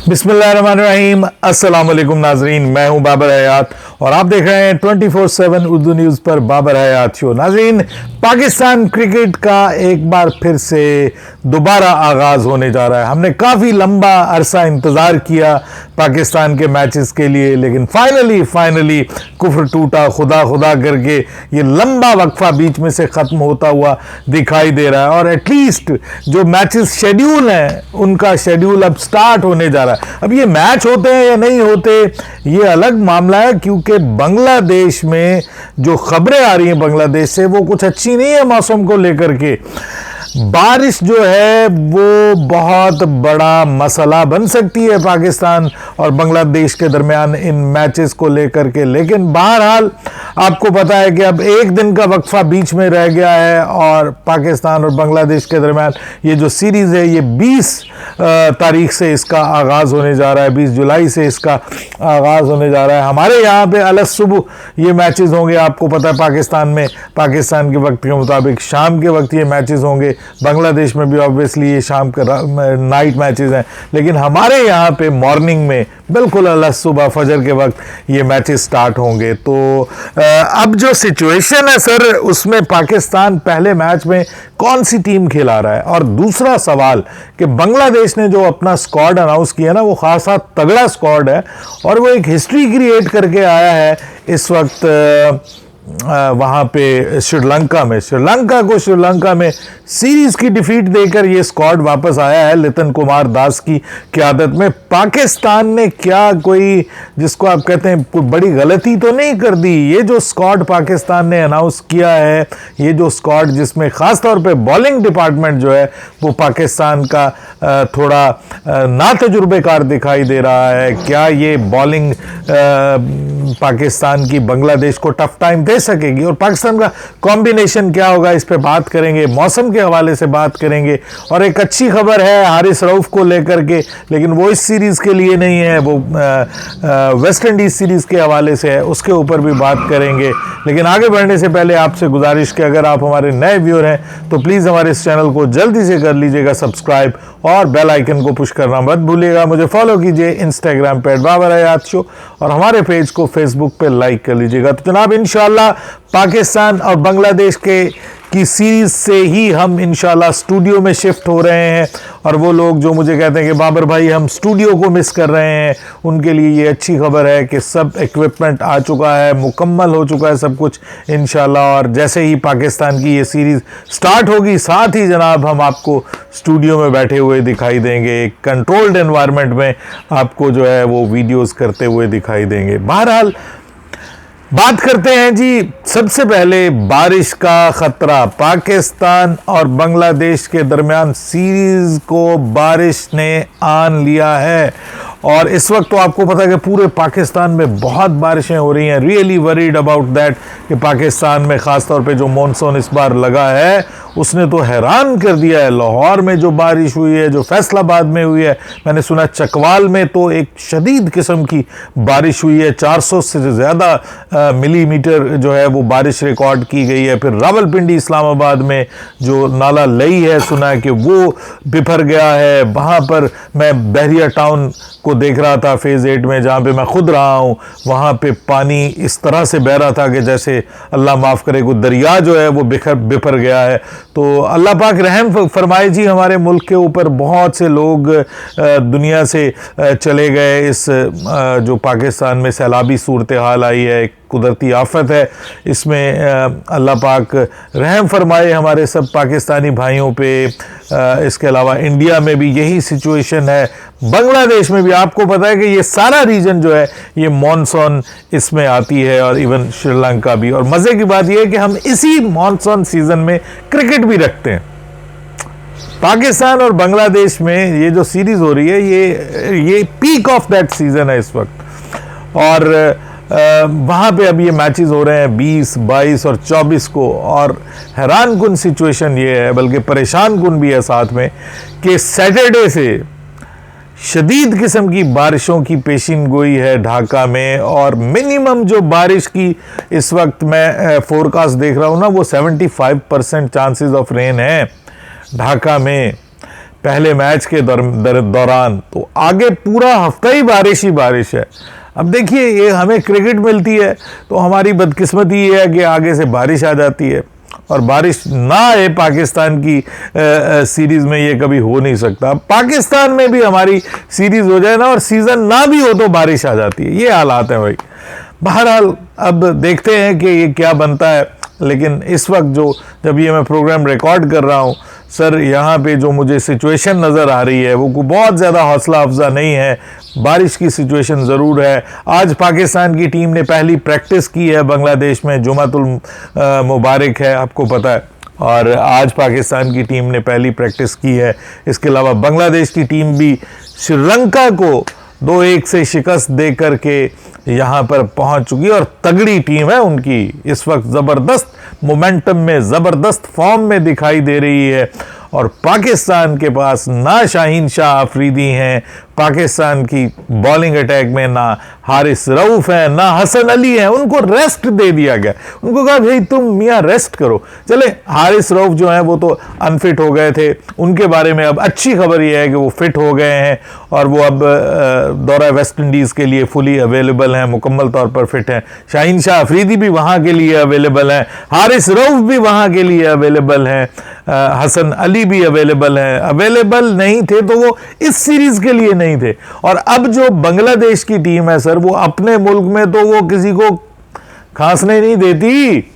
बिस्मिल्लाहिर्रहमानिर्रहीम। अस्सलाम वालेकुम नाजरीन, मैं हूं बाबर हयात और आप देख रहे हैं 24/7 उर्दू न्यूज़ पर बाबर हयात शो। नाजरीन, पाकिस्तान क्रिकेट का एक बार फिर से दोबारा आगाज़ होने जा रहा है। हमने काफ़ी लंबा अरसा इंतज़ार किया पाकिस्तान के मैचेस के लिए, लेकिन फाइनली कुफ्र टूटा। खुदा खुदा करके ये लंबा वक्फा बीच में से ख़त्म होता हुआ दिखाई दे रहा है और एटलीस्ट जो मैचेस शेड्यूल हैं उनका शेड्यूल अब स्टार्ट होने जा रहा है। अब ये मैच होते हैं या नहीं होते ये अलग मामला है, क्योंकि बांग्लादेश में जो खबरें आ रही हैं बांग्लादेश से वो कुछ अच्छी नहीं है। मौसम को लेकर के बारिश जो है वो बहुत बड़ा मसला बन सकती है पाकिस्तान और बांग्लादेश के दरमियान इन मैचेस को लेकर के। लेकिन बहरहाल आपको पता है कि अब एक दिन का वक्फा बीच में रह गया है और पाकिस्तान और बांग्लादेश के दरमियान ये जो सीरीज़ है ये 20 तारीख से इसका आगाज़ होने जा रहा है, 20 जुलाई से इसका आगाज़ होने जा रहा है। हमारे यहाँ पे अलग सुबह ये मैचेस होंगे, आपको पता है पाकिस्तान में पाकिस्तान के वक्त के मुताबिक शाम के वक्त ये मैचेस होंगे। बांग्लादेश में भी ऑब्वियसली ये शाम के नाइट मैचेस हैं, लेकिन हमारे यहाँ पे मॉर्निंग में बिल्कुल अलग सुबह फजर के वक्त ये मैचेस स्टार्ट होंगे। तो अब जो सिचुएशन है सर, उसमें पाकिस्तान पहले मैच में कौन सी टीम खिला रहा है, और दूसरा सवाल कि बांग्लादेश ने जो अपना स्क्वाड अनाउंस किया ना वो खासा तगड़ा स्क्वाड है और वो एक हिस्ट्री क्रिएट करके आया है इस वक्त वहाँ पे श्रीलंका में सीरीज़ की डिफीट देकर ये स्क्वाड वापस आया है लितन कुमार दास की क़यादत में। पाकिस्तान ने क्या कोई, जिसको आप कहते हैं, कोई बड़ी गलती तो नहीं कर दी। ये जो स्क्वाड पाकिस्तान ने अनाउंस किया है, ये जो स्क्वाड जिसमें ख़ास तौर पे बॉलिंग डिपार्टमेंट जो है वो पाकिस्तान का थोड़ा नातजुर्बेकार दिखाई दे रहा है। क्या ये बॉलिंग पाकिस्तान की बांग्लादेश को टफ टाइम दे सकेगी, और पाकिस्तान का कॉम्बिनेशन क्या होगा, इस पे बात करेंगे। मौसम के हवाले से बात करेंगे और एक अच्छी खबर है हारिस रऊफ को लेकर के, लेकिन वो इस सीरीज़ के लिए नहीं है, वो वेस्ट इंडीज़ सीरीज़ के हवाले से है, उसके ऊपर भी बात करेंगे। लेकिन आगे बढ़ने से पहले आपसे गुजारिश कि अगर आप हमारे नए व्यूअर हैं तो प्लीज़ हमारे इस चैनल को जल्दी से कर लीजिएगा सब्सक्राइब और बेल आइकन को पुश करना मत भूलिएगा। मुझे फॉलो कीजिए इंस्टाग्राम पे @बाबर हयात शो और हमारे पेज को फेसबुक पे लाइक कर लीजिएगा। तो जनाब, इंशाल्लाह पाकिस्तान और बांग्लादेश की सीरीज़ से ही हम इंशाल्लाह स्टूडियो में शिफ्ट हो रहे हैं, और वो लोग जो मुझे कहते हैं कि बाबर भाई हम स्टूडियो को मिस कर रहे हैं, उनके लिए ये अच्छी खबर है कि सब इक्विपमेंट आ चुका है, मुकम्मल हो चुका है सब कुछ इंशाल्लाह। और जैसे ही पाकिस्तान की ये सीरीज़ स्टार्ट होगी, साथ ही जनाब हम आपको स्टूडियो में बैठे हुए दिखाई देंगे, एक कंट्रोल्ड एनवायरनमेंट में आपको जो है वो वीडियोज़ करते हुए दिखाई देंगे। बहरहाल बात करते हैं जी, सबसे पहले बारिश का ख़तरा। पाकिस्तान और बांग्लादेश के दरमियान सीरीज़ को बारिश ने आन लिया है और इस वक्त तो आपको पता है कि पूरे पाकिस्तान में बहुत बारिशें हो रही हैं। रियली वरीड अबाउट दैट कि पाकिस्तान में ख़ास तौर पे जो मॉनसून इस बार लगा है उसने तो हैरान कर दिया है। लाहौर में जो बारिश हुई है, जो फैसलाबाद में हुई है, मैंने सुना चकवाल में तो एक शदीद किस्म की बारिश हुई है, 400 से ज़्यादा मिलीमीटर जो है वो बारिश रिकॉर्ड की गई है। फिर रावलपिंडी इस्लामाबाद में जो नाला लई है, सुना है कि वो बिफर गया है। वहाँ पर मैं बहरिया टाउन को देख रहा था फेज़ 8 में, जहाँ पे मैं खुद रहा हूँ, वहाँ पे पानी इस तरह से बह रहा था कि जैसे अल्लाह माफ़ करे कोई दरिया जो है वो बिफर गया है। तो अल्लाह पाक रहम फरमाए जी हमारे मुल्क के ऊपर। बहुत से लोग दुनिया से चले गए, इस जो पाकिस्तान में सैलाबी सूरत हाल आई है, कुदरती आफत है, इसमें अल्लाह पाक रहम फरमाए हमारे सब पाकिस्तानी भाइयों पे। इसके अलावा इंडिया में भी यही सिचुएशन है, बांग्लादेश में भी आपको पता है कि ये सारा रीजन जो है ये मॉनसून इसमें आती है, और इवन श्रीलंका भी। और मज़े की बात यह है कि हम इसी मॉनसून सीज़न में क्रिकेट भी रखते हैं। पाकिस्तान और बांग्लादेश में ये जो सीरीज़ हो रही है ये पीक ऑफ दैट सीज़न है इस वक्त, और वहाँ पे अब ये मैचेस हो रहे हैं 20, 22 और 24 को। और हैरान कुन सिचुएशन ये है, बल्कि परेशान कुन भी है साथ में, कि सैटरडे से शदीद किस्म की बारिशों की पेशिन गोई है ढाका में, और मिनिमम जो बारिश की इस वक्त मैं फोरकास्ट देख रहा हूँ ना वो 75% चांसेस ऑफ रेन है ढाका में। पहले मैच के दौरान, तो आगे पूरा हफ्ता ही बारिश है। अब देखिए, ये हमें क्रिकेट मिलती है तो हमारी बदकिस्मती ये है कि आगे से बारिश आ जाती है, और बारिश ना आए पाकिस्तान की सीरीज़ में, ये कभी हो नहीं सकता। पाकिस्तान में भी हमारी सीरीज़ हो जाए ना और सीज़न ना भी हो तो बारिश आ जाती है, ये हालात है भाई। बहरहाल अब देखते हैं कि ये क्या बनता है, लेकिन इस वक्त जब ये मैं प्रोग्राम रिकॉर्ड कर रहा हूँ सर, यहाँ पे जो मुझे सिचुएशन नज़र आ रही है वो बहुत ज़्यादा हौसला अफजा नहीं है। बारिश की सिचुएशन ज़रूर है। आज पाकिस्तान की टीम ने पहली प्रैक्टिस की है बांग्लादेश में, जुमातुल मुबारक है, आपको पता है, और आज पाकिस्तान की टीम ने पहली प्रैक्टिस की है। इसके अलावा बांग्लादेश की टीम भी श्रीलंका को 2-1 से शिकस्त दे करके यहाँ पर पहुँच चुकी है, और तगड़ी टीम है उनकी, इस वक्त ज़बरदस्त मोमेंटम में, ज़बरदत फॉर्म में दिखाई दे रही है। और पाकिस्तान के पास ना शाहीन शाह अफरीदी हैं, पाकिस्तान की बॉलिंग अटैक में ना हारिस रऊफ है, ना हसन अली है, उनको रेस्ट दे दिया गया। उनको कहा भाई तुम मियाँ रेस्ट करो। चले, हारिस रऊफ जो है वो तो अनफिट हो गए थे, उनके बारे में अब अच्छी खबर यह है कि वो फिट हो गए हैं और वो अब दौरा वेस्ट इंडीज़ के लिए फुली अवेलेबल हैं, मुकम्मल तौर पर फिट हैं। शाहीन शाह अफरीदी भी वहाँ के लिए अवेलेबल हैं, हारिस रऊफ भी वहाँ के लिए अवेलेबल हैं, हसन अली भी अवेलेबल हैं। अवेलेबल नहीं थे तो वो इस सीरीज़ के लिए नहीं थे। और अब जो बांग्लादेश की टीम है सर, वो अपने मुल्क में तो वो किसी को खांसने नहीं देती,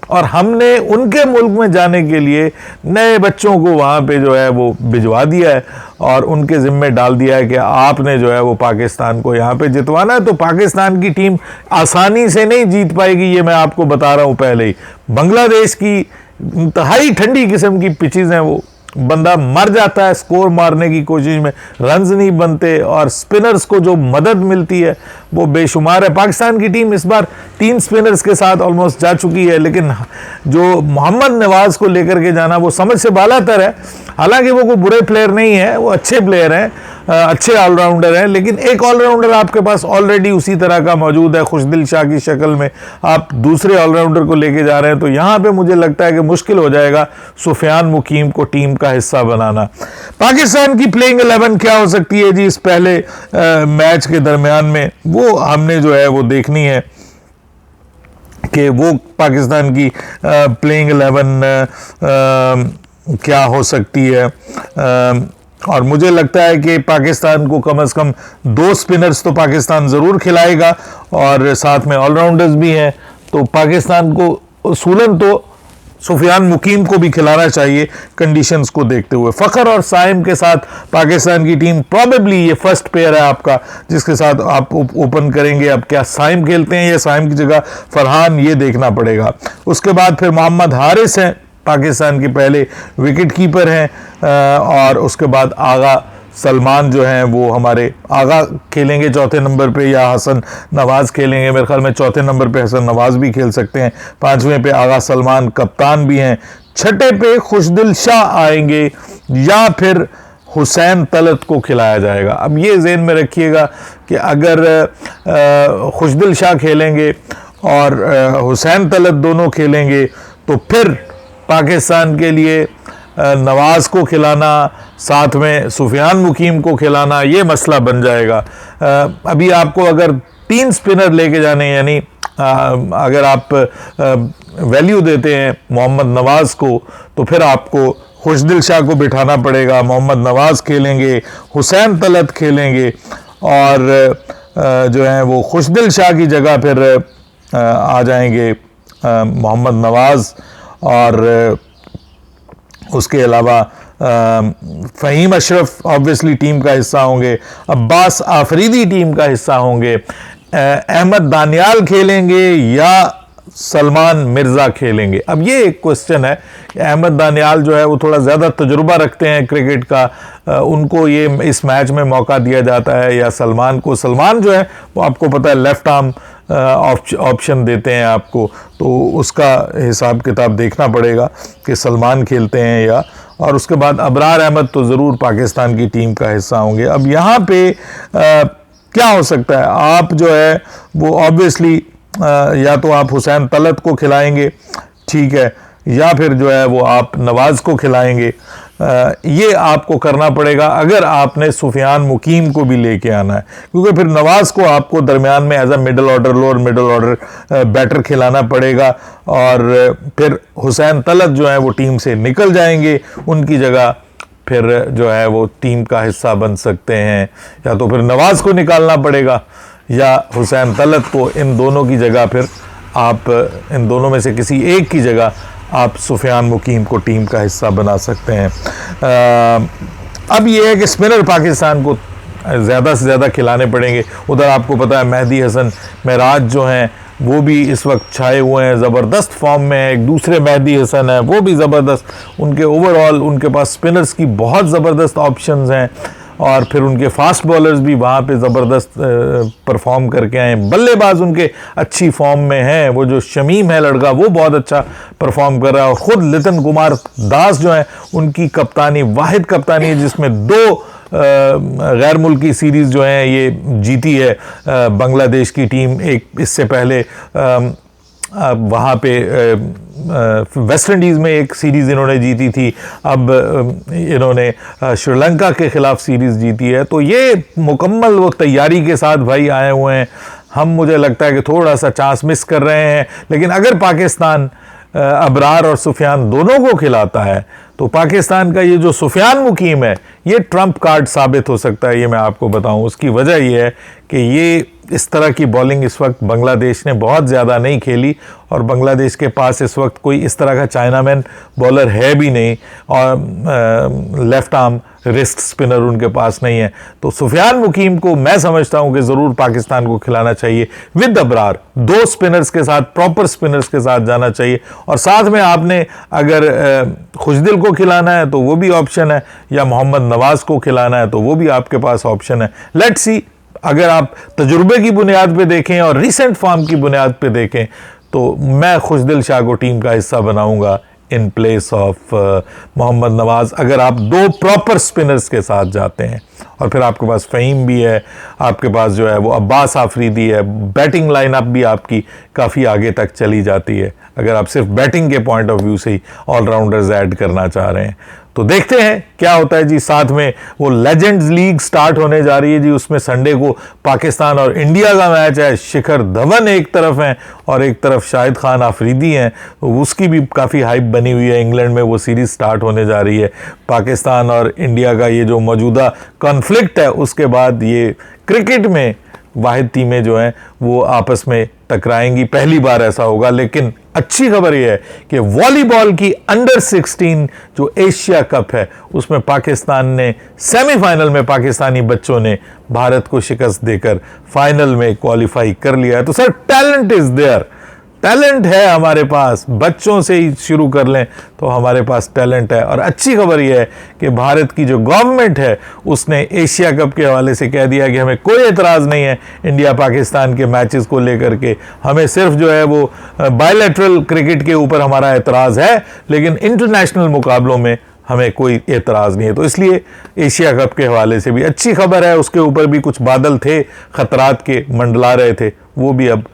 और हमने उनके मुल्क में जाने के लिए नए बच्चों को वहाँ पे जो है वो भिजवा दिया है और उनके ज़िम्मे डाल दिया है कि आपने जो है वो पाकिस्तान को यहाँ पे जितवाना है। तो पाकिस्तान की टीम आसानी से नहीं जीत पाएगी, ये मैं आपको बता रहा हूँ पहले ही। बांग्लादेश की इंतहाई ठंडी किस्म की पिचेज़ हैं, वो बंदा मर जाता है स्कोर मारने की कोशिश में, रन्स नहीं बनते, और स्पिनर्स को जो मदद मिलती है वो बेशुमार है। पाकिस्तान की टीम इस बार 3 स्पिनर्स के साथ ऑलमोस्ट जा चुकी है, लेकिन जो मोहम्मद नवाज़ को लेकर के जाना वो समझ से बालातर है। हालांकि वो कोई बुरे प्लेयर नहीं है, वो अच्छे प्लेयर हैं, अच्छे ऑलराउंडर हैं, लेकिन एक ऑलराउंडर आपके पास ऑलरेडी उसी तरह का मौजूद है खुशदिल शाह की शक्ल में, आप दूसरे ऑलराउंडर को लेके जा रहे हैं। तो यहाँ पे मुझे लगता है कि मुश्किल हो जाएगा सुफियान मुकीम को टीम का हिस्सा बनाना। पाकिस्तान की प्लेइंग 11 क्या हो सकती है जी इस पहले मैच के दरमियान में, वो हमने जो है वो देखनी है कि वो पाकिस्तान की प्लेइंग 11 क्या हो सकती है। और मुझे लगता है कि पाकिस्तान को कम से कम 2 स्पिनर्स तो पाकिस्तान ज़रूर खिलाएगा, और साथ में ऑलराउंडर्स भी हैं। तो पाकिस्तान को उसूलन तो सुफियान मुकीम को भी खिलाना चाहिए कंडीशंस को देखते हुए। फ़खर और साइम के साथ पाकिस्तान की टीम प्रॉबेबली ये फर्स्ट पेयर है आपका जिसके साथ आप ओपन करेंगे। अब क्या साइम खेलते हैं या साइम की जगह फरहान, ये देखना पड़ेगा। उसके बाद फिर मोहम्मद हारिस हैं, पाकिस्तान के पहले विकेट कीपर हैं, और उसके बाद आगा सलमान जो हैं वो हमारे आगा खेलेंगे चौथे नंबर पे, या हसन नवाज़ खेलेंगे। मेरे ख्याल में चौथे नंबर पे हसन नवाज़ भी खेल सकते हैं, 5वें पे आगा सलमान कप्तान भी हैं, 6ठे पे खुशदिल शाह आएंगे, या फिर हुसैन तलत को खिलाया जाएगा। अब ये ज़हन में रखिएगा कि अगर खुशदिल शाह खेलेंगे और हुसैन तलत दोनों खेलेंगे तो फिर पाकिस्तान के लिए नवाज़ को खिलाना, साथ में सुफियान मुकीम को खिलाना, ये मसला बन जाएगा। अभी आपको अगर 3 स्पिनर लेके जाने, यानी अगर आप वैल्यू देते हैं मोहम्मद नवाज़ को, तो फिर आपको खुशदिल शाह को बिठाना पड़ेगा। मोहम्मद नवाज़ खेलेंगे, हुसैन तलत खेलेंगे, और जो है वो खुशदिल शाह की जगह फिर आ जाएंगे मोहम्मद नवाज़, और उसके अलावा फ़हीम अशरफ ऑब्वियसली टीम का हिस्सा होंगे, अब्बास आफरीदी टीम का हिस्सा होंगे, अहमद दानियाल खेलेंगे या सलमान मिर्ज़ा खेलेंगे। अब ये एक क्वेश्चन है कि अहमद दानियाल जो है वो थोड़ा ज़्यादा तजुर्बा रखते हैं क्रिकेट का, उनको ये इस मैच में मौका दिया जाता है, या सलमान को। सलमान जो है वो आपको पता है लेफ़्ट आर्म ऑप्शन देते हैं आपको, तो उसका हिसाब किताब देखना पड़ेगा कि सलमान खेलते हैं या। और उसके बाद अबरार अहमद तो ज़रूर पाकिस्तान की टीम का हिस्सा होंगे। अब यहाँ पे क्या हो सकता है, आप जो है वो ऑब्वियसली या तो आप हुसैन तलत को खिलाएंगे, ठीक है, या फिर जो है वो आप नवाज़ को खिलाएंगे। ये आपको करना पड़ेगा अगर आपने सुफियान मुकीम को भी लेके आना है, क्योंकि फिर नवाज को आपको दरमियान में as a middle order, lower middle order batter खिलाना पड़ेगा, और फिर हुसैन तलत जो है वो टीम से निकल जाएंगे, उनकी जगह फिर जो है वो टीम का हिस्सा बन सकते हैं, या तो फिर नवाज को निकालना पड़ेगा या हुसैन तलत को। इन दोनों की जगह फिर आप, इन दोनों में से किसी एक की जगह आप सुफियान मुकीम को टीम का हिस्सा बना सकते हैं। अब ये है कि स्पिनर पाकिस्तान को ज़्यादा से ज़्यादा खिलाने पड़ेंगे। उधर आपको पता है मेहदी हसन महराज जो हैं वो भी इस वक्त छाए हुए हैं, ज़बरदस्त फॉर्म में है। एक दूसरे मेहदी हसन है वो भी ज़बरदस्त, उनके ओवरऑल उनके पास स्पिनर्स की बहुत ज़बरदस्त ऑप्शंस हैं, और फिर उनके फास्ट बॉलर्स भी वहाँ पे ज़बरदस्त परफॉर्म करके आए। बल्लेबाज उनके अच्छी फॉर्म में हैं, वो जो शमीम है लड़का वो बहुत अच्छा परफॉर्म कर रहा है, और ख़ुद लितन कुमार दास जो है उनकी कप्तानी वाहिद कप्तानी है जिसमें 2 गैर मुल्की सीरीज़ जो हैं ये जीती है बांग्लादेश की टीम। एक इससे पहले वहाँ पे वेस्ट इंडीज़ में एक सीरीज़ इन्होंने जीती थी, अब इन्होंने श्रीलंका के ख़िलाफ़ सीरीज़ जीती है। तो ये मुकम्मल वो तैयारी के साथ भाई आए हुए हैं। हम, मुझे लगता है कि थोड़ा सा चांस मिस कर रहे हैं, लेकिन अगर पाकिस्तान अबरार और सुफियान दोनों को खिलाता है तो पाकिस्तान का ये जो सुफियान मुकीम है ये ट्रम्प कार्ड साबित हो सकता है। ये मैं आपको बताऊं, उसकी वजह ये है कि ये इस तरह की बॉलिंग इस वक्त बांग्लादेश ने बहुत ज़्यादा नहीं खेली, और बांग्लादेश के पास इस वक्त कोई इस तरह का चाइनामैन बॉलर है भी नहीं, और लेफ़्ट आर्म रिस्ट स्पिनर उनके पास नहीं है। तो सुफियान मुकीम को मैं समझता हूं कि ज़रूर पाकिस्तान को खिलाना चाहिए विद अबरार, 2 स्पिनर्स के साथ, प्रॉपर स्पिनर्स के साथ जाना चाहिए, और साथ में आपने अगर खुशदिल को खिलाना है तो वो भी ऑप्शन है, या मोहम्मद नवाज़ को खिलाना है तो वो भी आपके पास ऑप्शन है। लेट्स सी, अगर आप तजुर्बे की बुनियाद पे देखें और रिसेंट फॉर्म की बुनियाद पे देखें तो मैं खुशदिल शाह को टीम का हिस्सा बनाऊंगा इन प्लेस ऑफ मोहम्मद नवाज़, अगर आप 2 प्रॉपर स्पिनर्स के साथ जाते हैं। और फिर आपके पास फ़हीम भी है, आपके पास जो है वो अब्बास आफरीदी है, बैटिंग लाइनअप भी आपकी काफ़ी आगे तक चली जाती है अगर आप सिर्फ बैटिंग के पॉइंट ऑफ व्यू से ही ऑलराउंडर्स ऐड करना चाह रहे हैं। तो देखते हैं क्या होता है जी। साथ में वो लेजेंड्स लीग स्टार्ट होने जा रही है जी, उसमें संडे को पाकिस्तान और इंडिया का मैच है। शिखर धवन एक तरफ हैं और एक तरफ शाहिद खान आफरीदी हैं, तो उसकी भी काफ़ी हाइप बनी हुई है। इंग्लैंड में वो सीरीज़ स्टार्ट होने जा रही है। पाकिस्तान और इंडिया का ये जो मौजूदा कॉन्फ्लिक्ट है उसके बाद ये क्रिकेट में वाहिद टीमें जो हैं वो आपस में टकराएंगी, पहली बार ऐसा होगा। लेकिन अच्छी खबर यह है कि वॉलीबॉल की अंडर 16 जो एशिया कप है उसमें पाकिस्तान ने सेमीफाइनल में, पाकिस्तानी बच्चों ने भारत को शिकस्त देकर फाइनल में क्वालिफाई कर लिया है। तो sir, talent is there, talent है हमारे पास। बच्चों से ही शुरू कर लें तो हमारे पास टैलेंट है। और अच्छी खबर यह है कि भारत की जो गवर्नमेंट है उसने एशिया कप के हवाले से कह दिया कि हमें कोई एतराज़ नहीं है इंडिया पाकिस्तान के मैचेस को लेकर के, हमें सिर्फ जो है वो बायलैटरल क्रिकेट के ऊपर हमारा एतराज़ है, लेकिन इंटरनेशनल मुकाबलों में हमें कोई एतराज़ नहीं है। तो इसलिए एशिया कप के हवाले से भी अच्छी खबर है। उसके ऊपर भी कुछ बादल थे, ख़तरात के मंडला रहे थे, वो भी अब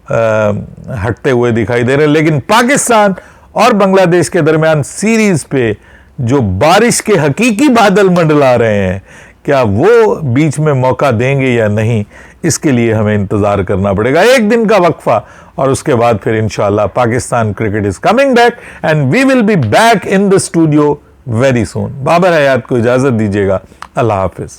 हटते हुए दिखाई दे रहे हैं। लेकिन पाकिस्तान और बांग्लादेश के दरमियान सीरीज पे जो बारिश के हकीकी बादल मंडला रहे हैं, क्या वो बीच में मौका देंगे या नहीं, इसके लिए हमें इंतज़ार करना पड़ेगा। एक दिन का वक्फा और उसके बाद फिर इंशाल्लाह Pakistan cricket is coming back and we will be back in the studio very soon. Babar Hayat को इजाज़त दीजिएगा। अल्लाह हाफिज़।